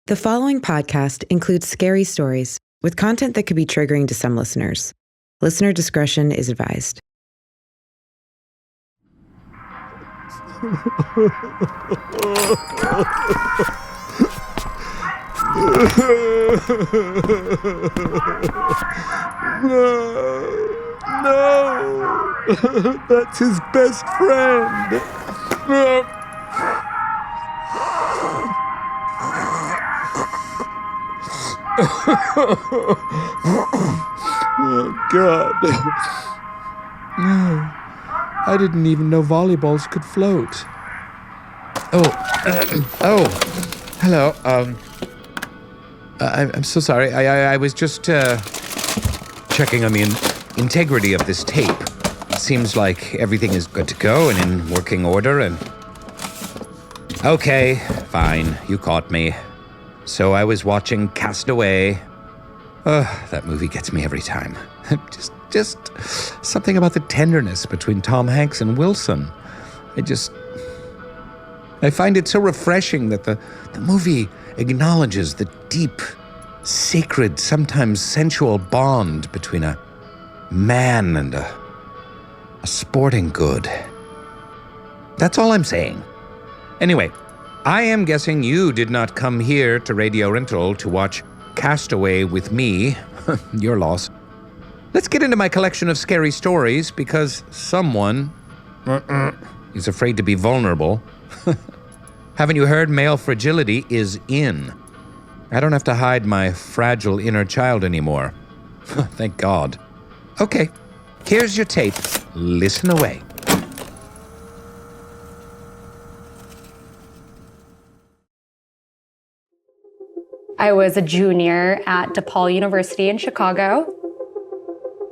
The following podcast includes scary stories with content that could be triggering to some listeners. Listener discretion is advised. No, that's his best friend. Oh, God. I didn't even know volleyballs could float. Hello. I'm so sorry. I was just checking on the integrity of this tape. It seems like everything is good to go and in working order and... Okay, fine. You caught me. So I was watching Castaway. That movie gets me every time. Just something about the tenderness between Tom Hanks and Wilson. I find it so refreshing that the movie acknowledges the deep, sacred, sometimes sensual bond between a man and a sporting good. That's all I'm saying. Anyway, I am guessing you did not come here to Radio Rental to watch Castaway with me. Your loss. Let's get into my collection of scary stories because someone is afraid to be vulnerable. Haven't you heard male fragility is in? I don't have to hide my fragile inner child anymore. Thank God. Okay, here's your tape. Listen away. I was a junior at DePaul University in Chicago.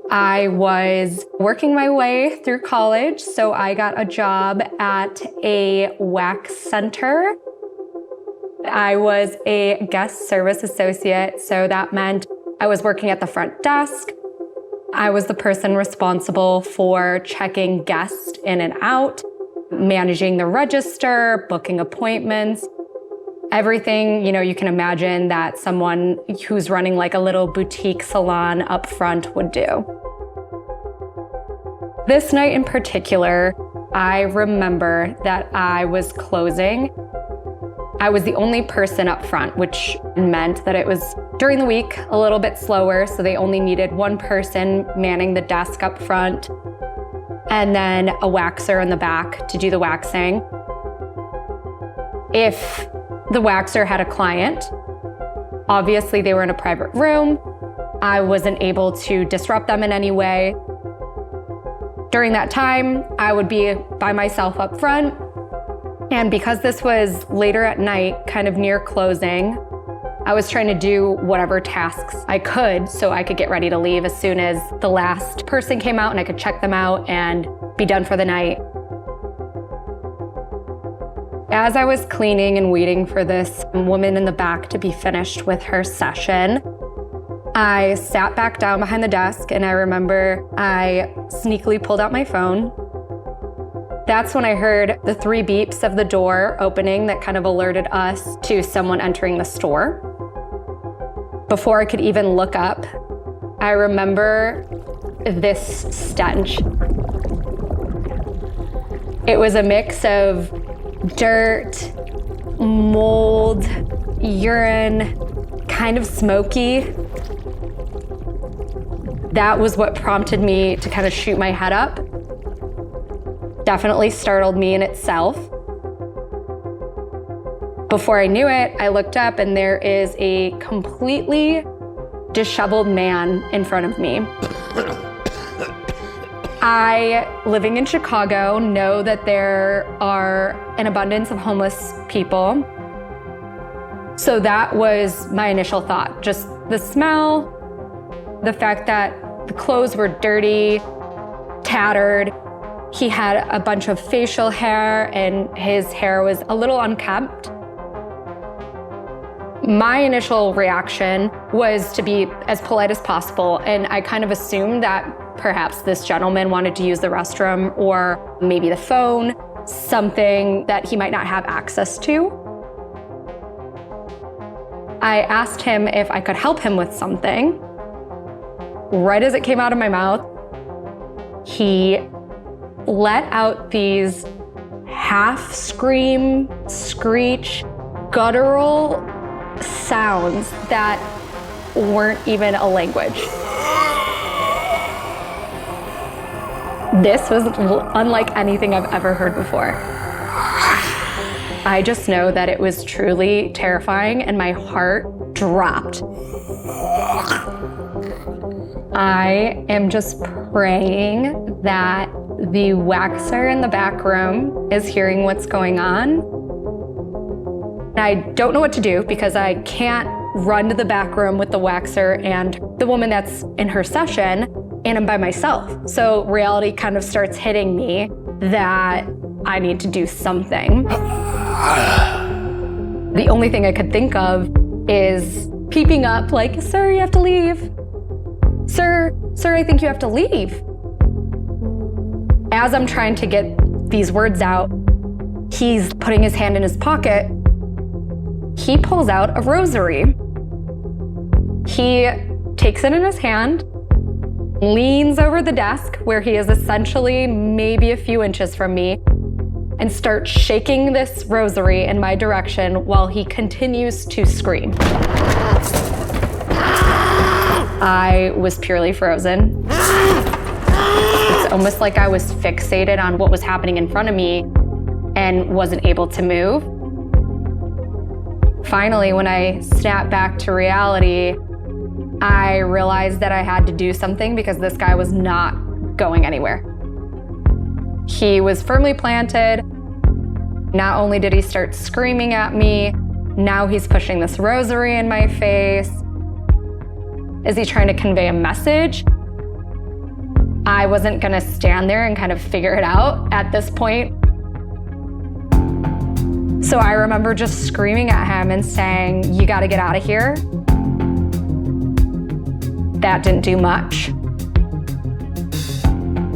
I was working my way through college, so I got a job at a wax center. I was a guest service associate, so that meant I was working at the front desk. I was the person responsible for checking guests in and out, managing the register, booking appointments. Everything, you can imagine that someone who's running like a little boutique salon up front would do. This night in particular, I remember that I was closing. I was the only person up front, which meant that it was during the week a little bit slower, so they only needed one person manning the desk up front, and then a waxer in the back to do the waxing. If the waxer had a client, obviously they were in a private room. I wasn't able to disrupt them in any way. During that time, I would be by myself up front. And because this was later at night, kind of near closing, I was trying to do whatever tasks I could so I could get ready to leave as soon as the last person came out and I could check them out and be done for the night. As I was cleaning and waiting for this woman in the back to be finished with her session, I sat back down behind the desk and I remember I sneakily pulled out my phone. That's when I heard the 3 beeps of the door opening that kind of alerted us to someone entering the store. Before I could even look up, I remember this stench. It was a mix of dirt, mold, urine, kind of smoky. That was what prompted me to kind of shoot my head up. Definitely startled me in itself. Before I knew it, I looked up and there is a completely disheveled man in front of me. I, living in Chicago, know that there are an abundance of homeless people. So that was my initial thought. Just the smell, the fact that the clothes were dirty, tattered. He had a bunch of facial hair and his hair was a little unkempt. My initial reaction was to be as polite as possible, and I kind of assumed that perhaps this gentleman wanted to use the restroom or maybe the phone, something that he might not have access to. I asked him if I could help him with something. Right as it came out of my mouth, he let out these half scream, screech, guttural sounds that weren't even a language. This was unlike anything I've ever heard before. I just know that it was truly terrifying and my heart dropped. I am just praying that the waxer in the back room is hearing what's going on. I don't know what to do because I can't run to the back room with the waxer and the woman that's in her session, and I'm by myself. So reality kind of starts hitting me that I need to do something. The only thing I could think of is peeping up like, "Sir, you have to leave. Sir, I think you have to leave." As I'm trying to get these words out, he's putting his hand in his pocket. He pulls out a rosary. He takes it in his hand, leans over the desk where he is essentially maybe a few inches from me, and starts shaking this rosary in my direction while he continues to scream. I was purely frozen. It's almost like I was fixated on what was happening in front of me and wasn't able to move. Finally, when I snapped back to reality, I realized that I had to do something because this guy was not going anywhere. He was firmly planted. Not only did he start screaming at me, now he's pushing this rosary in my face. Is he trying to convey a message? I wasn't gonna stand there and kind of figure it out at this point. So I remember just screaming at him and saying, "You gotta get out of here." That didn't do much.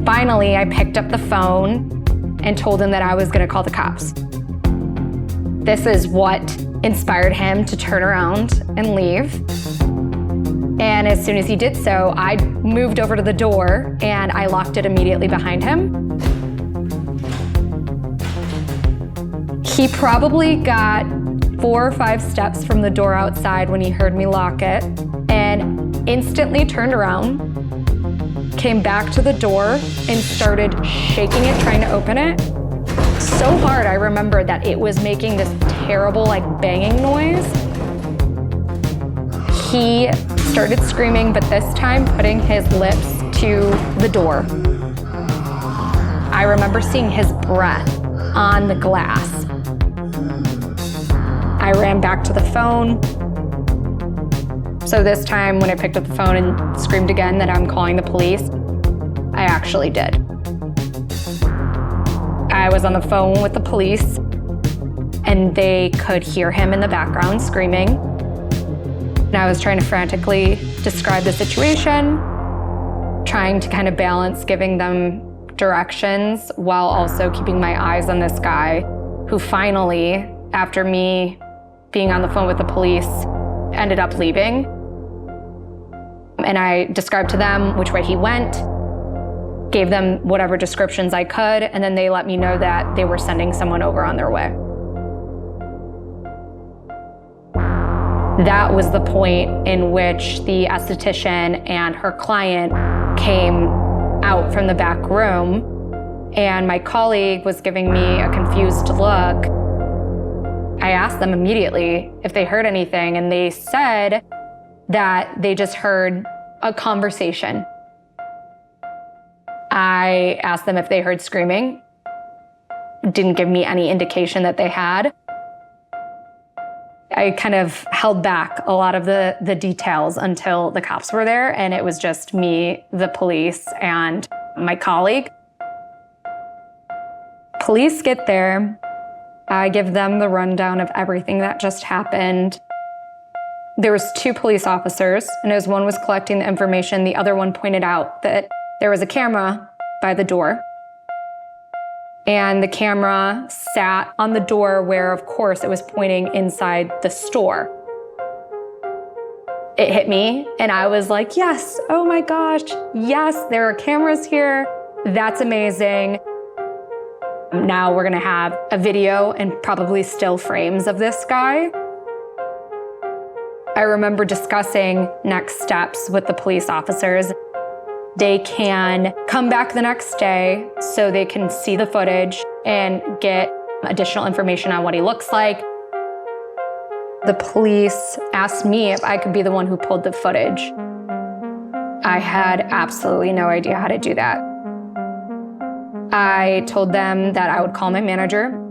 Finally, I picked up the phone and told him that I was gonna call the cops. This is what inspired him to turn around and leave. And as soon as he did so, I moved over to the door and I locked it immediately behind him. He probably got 4 or 5 steps from the door outside when he heard me lock it and instantly turned around, came back to the door and started shaking it, trying to open it. So hard, I remember that it was making this terrible banging noise. He started screaming, but this time putting his lips to the door. I remember seeing his breath on the glass. I ran back to the phone. So this time when I picked up the phone and screamed again that I'm calling the police, I actually did. I was on the phone with the police and they could hear him in the background screaming. And I was trying to frantically describe the situation, trying to kind of balance giving them directions while also keeping my eyes on this guy who finally, after me being on the phone with the police, ended up leaving. And I described to them which way he went, gave them whatever descriptions I could, and then they let me know that they were sending someone over on their way. That was the point in which the esthetician and her client came out from the back room, and my colleague was giving me a confused look. I asked them immediately if they heard anything, and they said that they just heard a conversation. I asked them if they heard screaming. Didn't give me any indication that they had. I kind of held back a lot of the details until the cops were there, and it was just me, the police, and my colleague. Police get there. I give them the rundown of everything that just happened. There was 2 police officers, and as one was collecting the information, the other one pointed out that there was a camera by the door. And the camera sat on the door where, of course, it was pointing inside the store. it hit me and I was like, yes, oh my gosh, yes, there are cameras here. That's amazing. Now we're gonna have a video and probably still frames of this guy. I remember discussing next steps with the police officers. They can come back the next day so they can see the footage and get additional information on what he looks like. The police asked me if I could be the one who pulled the footage. I had absolutely no idea how to do that. I told them that I would call my manager.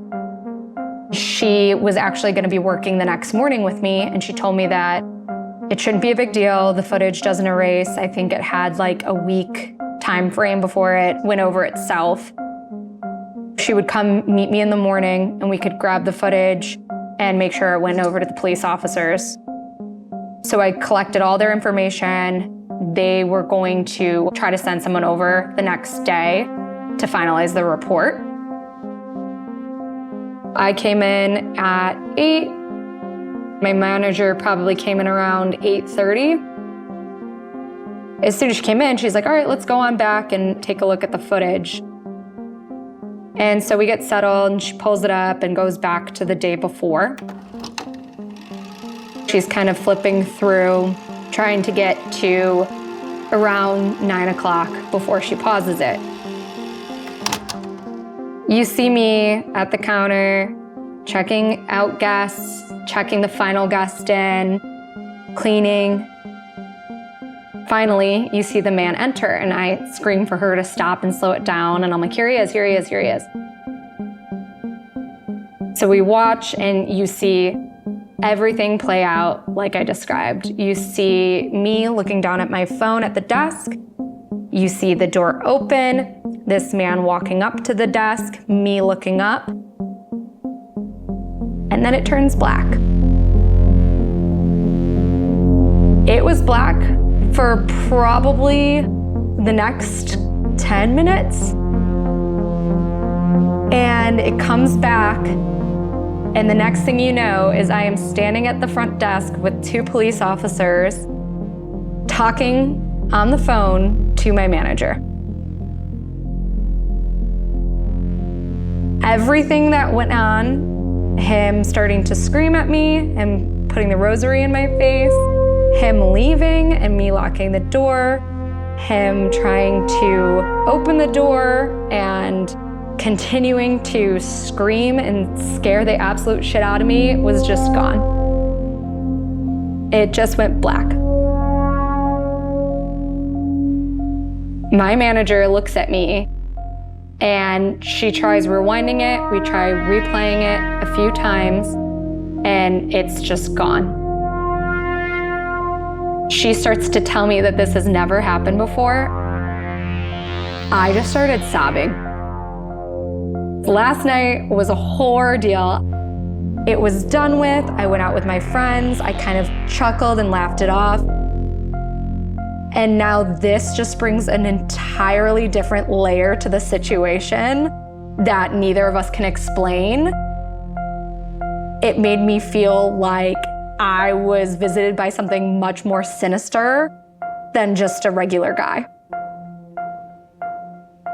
She was actually going to be working the next morning with me, and she told me that it shouldn't be a big deal. The footage doesn't erase. I think it had like a week time frame before it went over itself. She would come meet me in the morning and we could grab the footage and make sure it went over to the police officers. So I collected all their information. They were going to try to send someone over the next day to finalize the report. I came in at 8. My manager probably came in around 8:30. As soon as she came in, she's like, all right, let's go on back and take a look at the footage. And so we get settled and she pulls it up and goes back to the day before. She's kind of flipping through, trying to get to around 9 o'clock before she pauses it. You see me at the counter, checking out guests, checking the final guest in, cleaning. Finally, you see the man enter and I scream for her to stop and slow it down. And I'm like, here he is, here he is, here he is. So we watch and you see everything play out like I described. You see me looking down at my phone at the desk. You see the door open, this man walking up to the desk, me looking up. And then it turns black. It was black for probably the next 10 minutes. And it comes back, and the next thing you know is I am standing at the front desk with 2 police officers talking on the phone to my manager. Everything that went on, him starting to scream at me and putting the rosary in my face, him leaving and me locking the door, him trying to open the door and continuing to scream and scare the absolute shit out of me was just gone. It just went black. My manager looks at me and she tries rewinding it. We try replaying it a few times and it's just gone. She starts to tell me that this has never happened before. I just started sobbing. Last night was a whole ordeal. It was done with. I went out with my friends. I kind of chuckled and laughed it off. And now this just brings an entirely different layer to the situation that neither of us can explain. It made me feel like I was visited by something much more sinister than just a regular guy.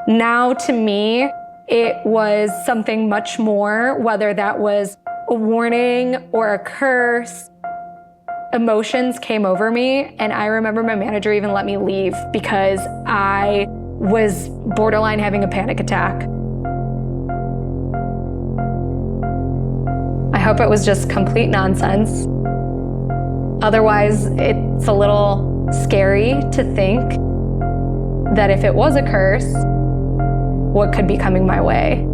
Now, to me, it was something much more, whether that was a warning or a curse. Emotions came over me, and I remember my manager even let me leave because I was borderline having a panic attack. I hope it was just complete nonsense. Otherwise, it's a little scary to think that if it was a curse, what could be coming my way?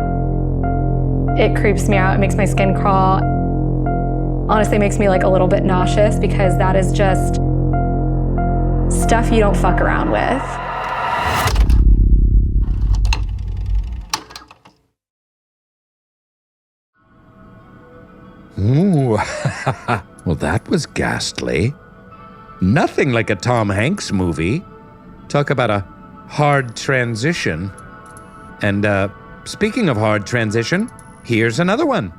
It creeps me out, it makes my skin crawl. Honestly, makes me like a little bit nauseous because that is just stuff you don't fuck around with. Ooh, well, that was ghastly. Nothing like a Tom Hanks movie. Talk about a hard transition. And speaking of hard transition, here's another one.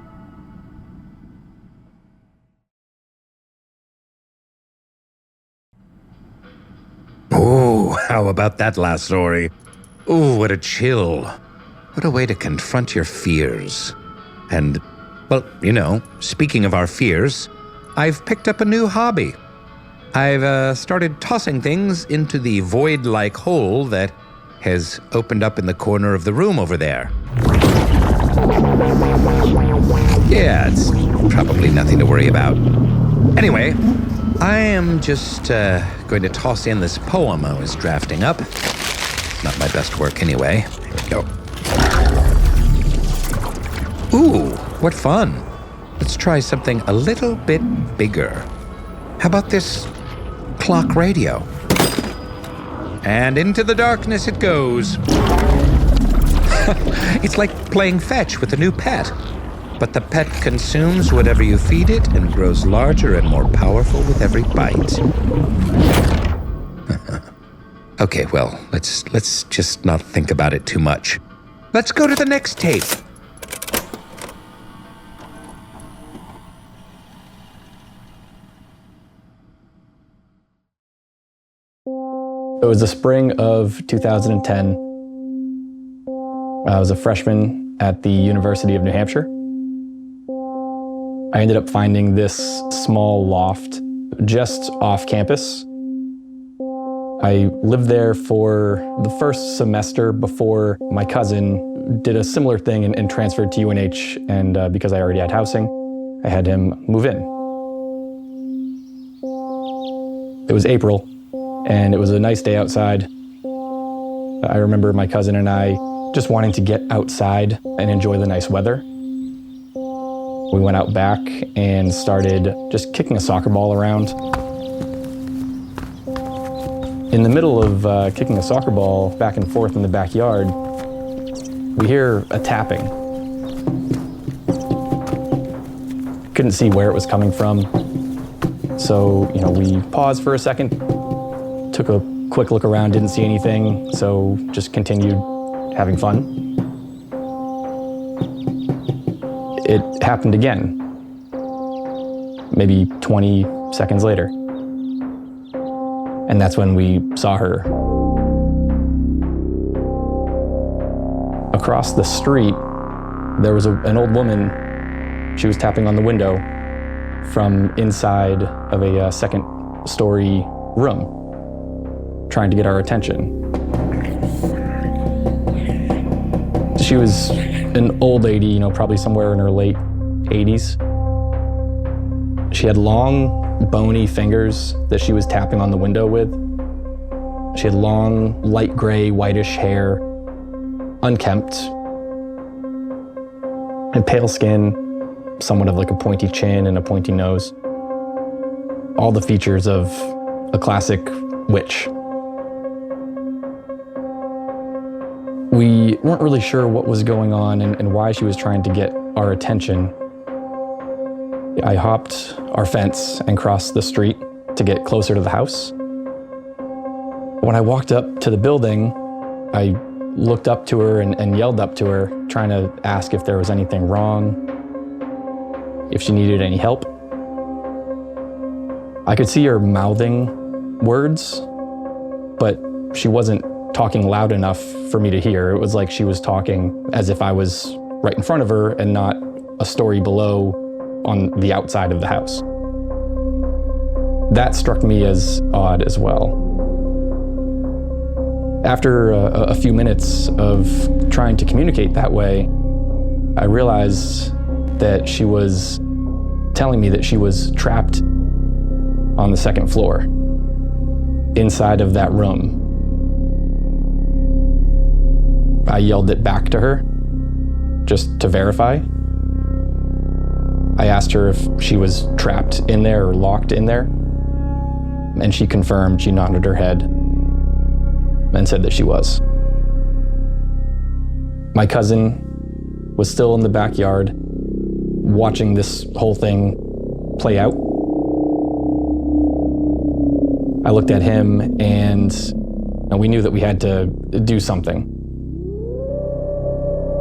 How about that last story? Ooh, what a chill. What a way to confront your fears. And, well, speaking of our fears, I've picked up a new hobby. I've started tossing things into the void-like hole that has opened up in the corner of the room over there. Yeah, it's probably nothing to worry about. Anyway, I am just going to toss in this poem I was drafting up. Not my best work anyway. Here we go. Ooh, what fun. Let's try something a little bit bigger. How about this clock radio? And into the darkness it goes. It's like playing fetch with a new pet. But the pet consumes whatever you feed it and grows larger and more powerful with every bite. Okay, well, let's just not think about it too much. Let's go to the next tape. It was the spring of 2010. I was a freshman at the University of New Hampshire. I ended up finding this small loft just off campus. I lived there for the first semester before my cousin did a similar thing and transferred to UNH, and because I already had housing, I had him move in. It was April, and it was a nice day outside. I remember my cousin and I just wanting to get outside and enjoy the nice weather. We went out back and started just kicking a soccer ball around. In the middle of kicking a soccer ball back and forth in the backyard, we hear a tapping. Couldn't see where it was coming from. So, we paused for a second, took a quick look around, didn't see anything, so just continued having fun. It happened again, maybe 20 seconds later. And that's when we saw her. Across the street, there was an old woman. She was tapping on the window from inside of a second-story room, trying to get our attention. She was an old lady, probably somewhere in her late 80s. She had long, bony fingers that she was tapping on the window with. She had long, light gray, whitish hair, unkempt, and pale skin, somewhat of like a pointy chin and a pointy nose. All the features of a classic witch. We weren't really sure what was going on and why she was trying to get our attention. I hopped our fence and crossed the street to get closer to the house. When I walked up to the building, I looked up to her and yelled up to her, trying to ask if there was anything wrong, if she needed any help. I could see her mouthing words, but she wasn't talking loud enough for me to hear. It was like she was talking as if I was right in front of her and not a story below on the outside of the house. That struck me as odd as well. After a few minutes of trying to communicate that way, I realized that she was telling me that she was trapped on the second floor, inside of that room. I yelled it back to her, just to verify. I asked her if she was trapped in there or locked in there, and she confirmed. She nodded her head and said that she was. My cousin was still in the backyard watching this whole thing play out. I looked at him and we knew that we had to do something.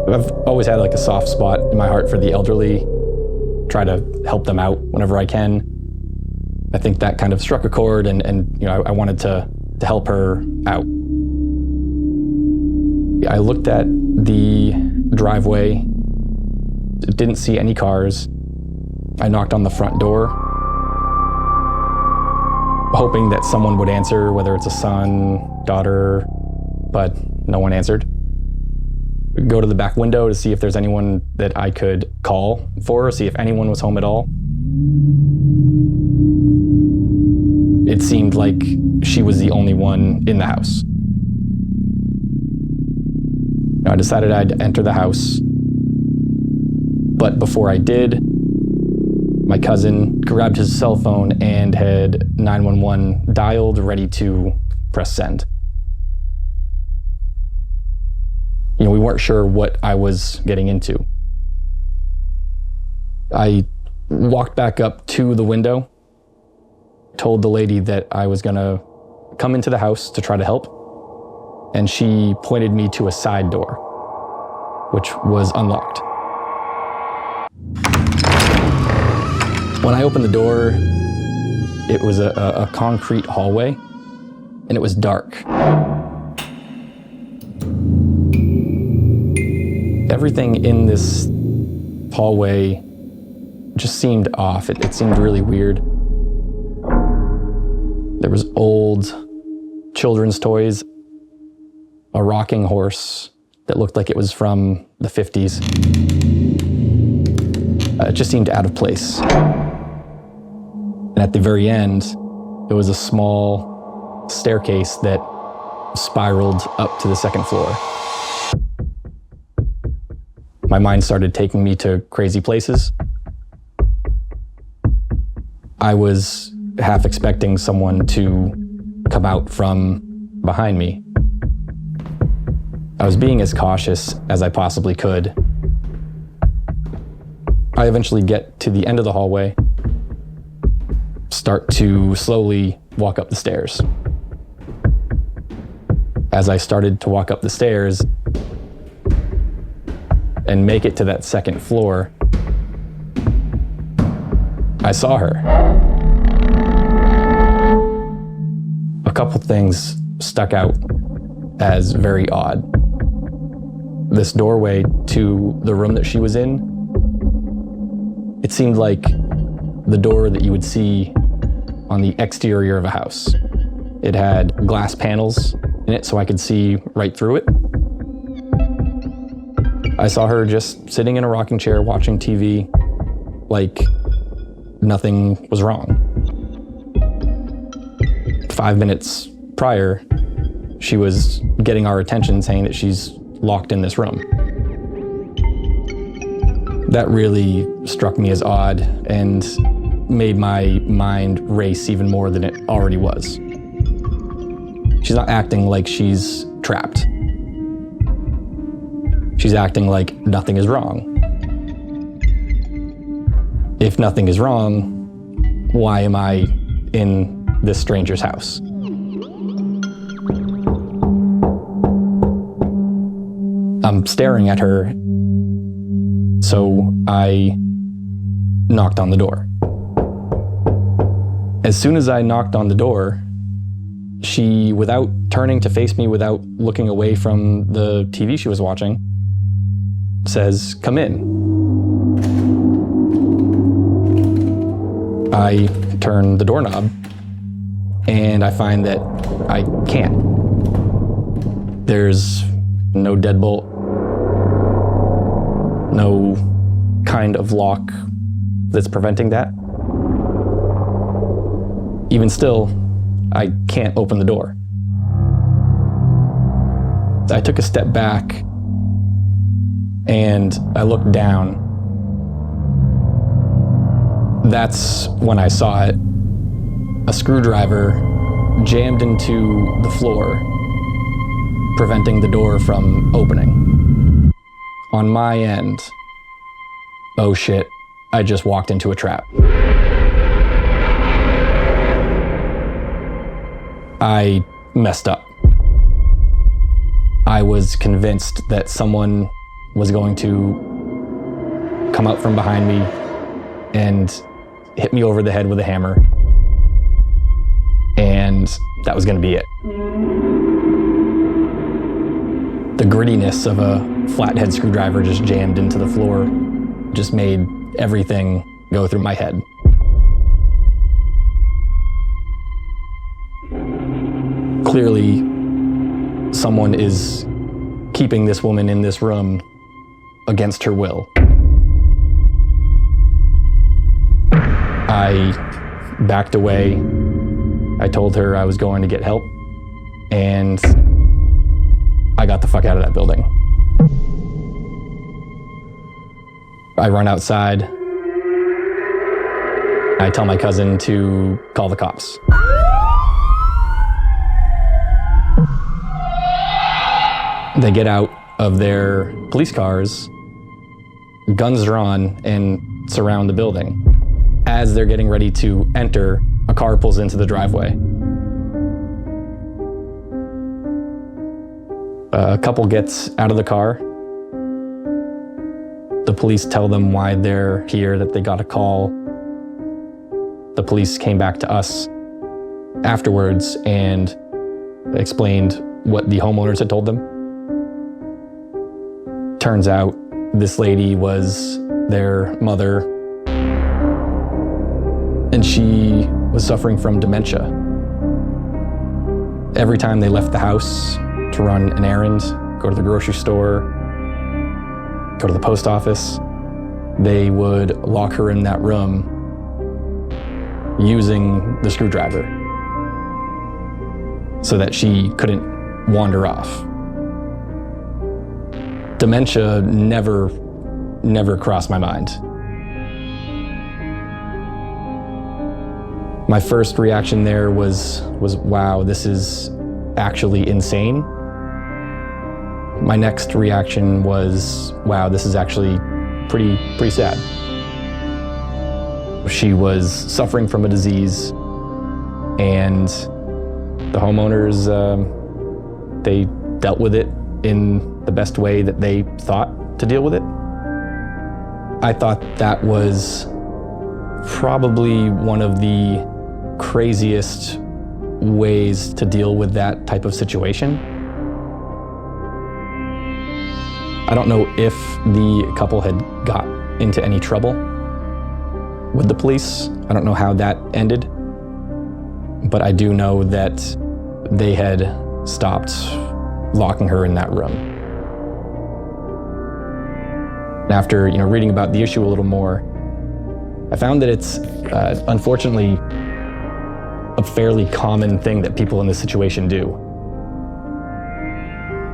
I've always had like a soft spot in my heart for the elderly, try to help them out whenever I can. I think that kind of struck a chord and I wanted to help her out. I looked at the driveway, didn't see any cars. I knocked on the front door, hoping that someone would answer, whether it's a son, daughter, but no one answered. Go to the back window to see if there's anyone that I could call for, see if anyone was home at all. It seemed like she was the only one in the house. I decided I'd enter the house, but before I did, my cousin grabbed his cell phone and had 911 dialed, ready to press send. We weren't sure what I was getting into. I walked back up to the window, told the lady that I was gonna come into the house to try to help, and she pointed me to a side door, which was unlocked. When I opened the door, it was a concrete hallway, and it was dark. Everything in this hallway just seemed off. It seemed really weird. There was old children's toys, a rocking horse that looked like it was from the 50s. It just seemed out of place. And at the very end, there was a small staircase that spiraled up to the second floor. My mind started taking me to crazy places. I was half expecting someone to come out from behind me. I was being as cautious as I possibly could. I eventually get to the end of the hallway, start to slowly walk up the stairs. As I started to walk up the stairs and make it to that second floor, I saw her. A couple things stuck out as very odd. This doorway to the room that she was in, it seemed like the door that you would see on the exterior of a house. It had glass panels in it so I could see right through it. I saw her just sitting in a rocking chair watching TV like nothing was wrong. 5 minutes prior, she was getting our attention saying that she's locked in this room. That really struck me as odd and made my mind race even more than it already was. She's not acting like she's trapped. She's acting like nothing is wrong. If nothing is wrong, why am I in this stranger's house? I'm staring at her, so I knocked on the door. As soon as I knocked on the door, she, without turning to face me, without looking away from the TV she was watching, says, "Come in." I turn the doorknob and I find that I can't. There's no deadbolt, no kind of lock that's preventing that. Even still, I can't open the door. I took a step back and I looked down. That's when I saw it. A screwdriver jammed into the floor, preventing the door from opening. On my end, oh shit, I just walked into a trap. I messed up. I was convinced that someone was going to come out from behind me and hit me over the head with a hammer. And that was going to be it. The grittiness of a flathead screwdriver just jammed into the floor just made everything go through my head. Clearly, someone is keeping this woman in this room against her will. I backed away. I told her I was going to get help, and I got the fuck out of that building. I run outside. I tell my cousin to call the cops. They get out of their police cars, guns drawn, and surround the building. As they're getting ready to enter, a car pulls into the driveway. A couple gets out of the car. The police tell them why they're here, that they got a call. The police came back to us afterwards and explained what the homeowners had told them. Turns out this lady was their mother, and she was suffering from dementia. Every time they left the house to run an errand, go to the grocery store, go to the post office, they would lock her in that room using the screwdriver so that she couldn't wander off. Dementia never crossed my mind. My first reaction there was wow, this is actually insane. My next reaction was, wow, this is actually pretty sad. She was suffering from a disease, and the homeowners, they dealt with it in the best way that they thought to deal with it. I thought that was probably one of the craziest ways to deal with that type of situation. I don't know if the couple had got into any trouble with the police. I don't know how that ended, but I do know that they had stopped locking her in that room. After reading about the issue a little more, I found that it's unfortunately a fairly common thing that people in this situation do.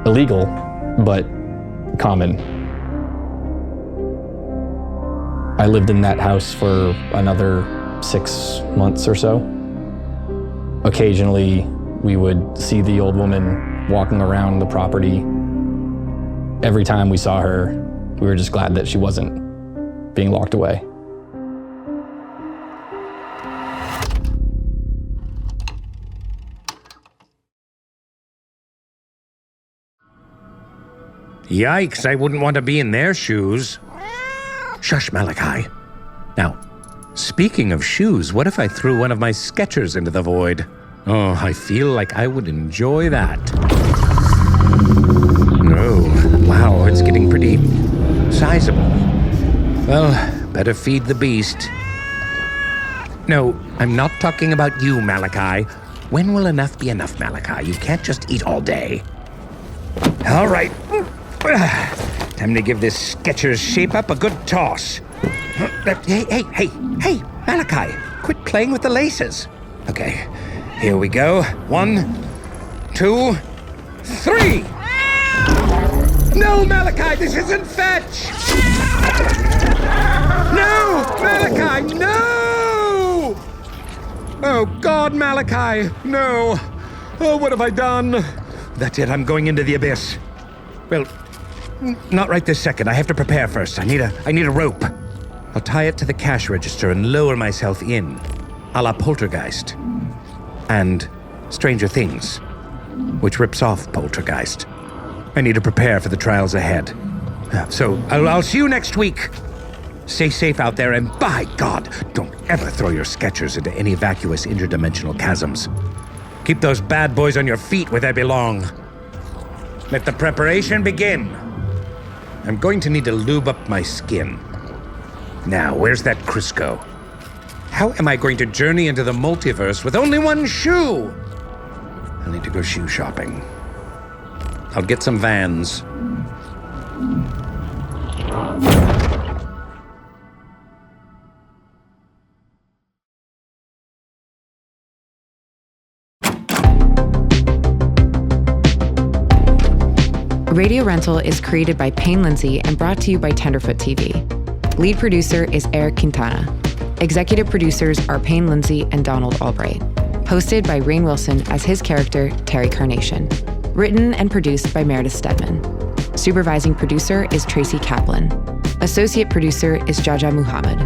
Illegal, but common. I lived in that house for another 6 months or so. Occasionally, we would see the old woman walking around the property. Every time we saw her, we were just glad that she wasn't being locked away. Yikes, I wouldn't want to be in their shoes. Shush, Malachi. Now, speaking of shoes, what if I threw one of my Skechers into the void? Oh, I feel like I would enjoy that. Oh, wow, it's getting pretty sizable. Well, better feed the beast. No, I'm not talking about you, Malachi. When will enough be enough, Malachi? You can't just eat all day. All right. Time to give this Skechers shape up a good toss. Hey, Malachi, quit playing with the laces. Okay, here we go. 1, 2, 3. No, Malachi, this isn't fetch! No, Malachi, no! Oh, God, Malachi, no. Oh, what have I done? That's it, I'm going into the abyss. Well, not right this second. I have to prepare first. I need a rope. I'll tie it to the cash register and lower myself in, a la Poltergeist. And Stranger Things, which rips off Poltergeist. I need to prepare for the trials ahead. So, I'll see you next week. Stay safe out there, and by God, don't ever throw your Skechers into any vacuous interdimensional chasms. Keep those bad boys on your feet where they belong. Let the preparation begin. I'm going to need to lube up my skin. Now, where's that Crisco? How am I going to journey into the multiverse with only one shoe? I'll need to go shoe shopping. I'll get some Vans. Radio Rental is created by Payne Lindsay and brought to you by Tenderfoot TV. Lead producer is Eric Quintana. Executive producers are Payne Lindsay and Donald Albright. Hosted by Rainn Wilson as his character, Terry Carnation. Written and produced by Meredith Stedman. Supervising producer is Tracy Kaplan. Associate producer is Jaja Muhammad.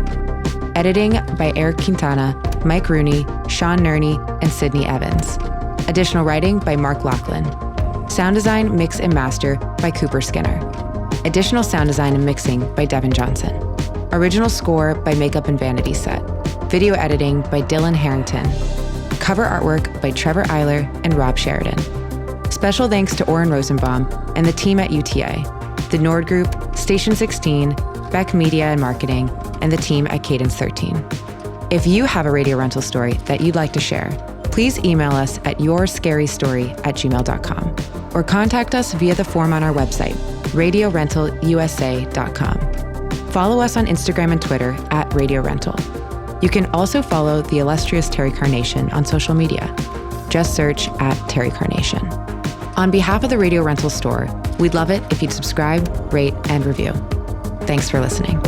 Editing by Eric Quintana, Mike Rooney, Sean Nerney, and Sydney Evans. Additional writing by Mark Lachlan. Sound design, mix, and master by Cooper Skinner. Additional sound design and mixing by Devin Johnson. Original score by Makeup and Vanity Set. Video editing by Dylan Harrington. Cover artwork by Trevor Eiler and Rob Sheridan. Special thanks to Oren Rosenbaum and the team at UTA, the Nord Group, Station 16, Beck Media and Marketing, and the team at Cadence 13. If you have a radio rental story that you'd like to share, please email us at yourscarystory@gmail.com or contact us via the form on our website, radiorentalusa.com. Follow us on Instagram and Twitter at Radio Rental. You can also follow the illustrious Terry Carnation on social media. Just search at Terry Carnation. On behalf of the Radio Rental store, we'd love it if you'd subscribe, rate, and review. Thanks for listening.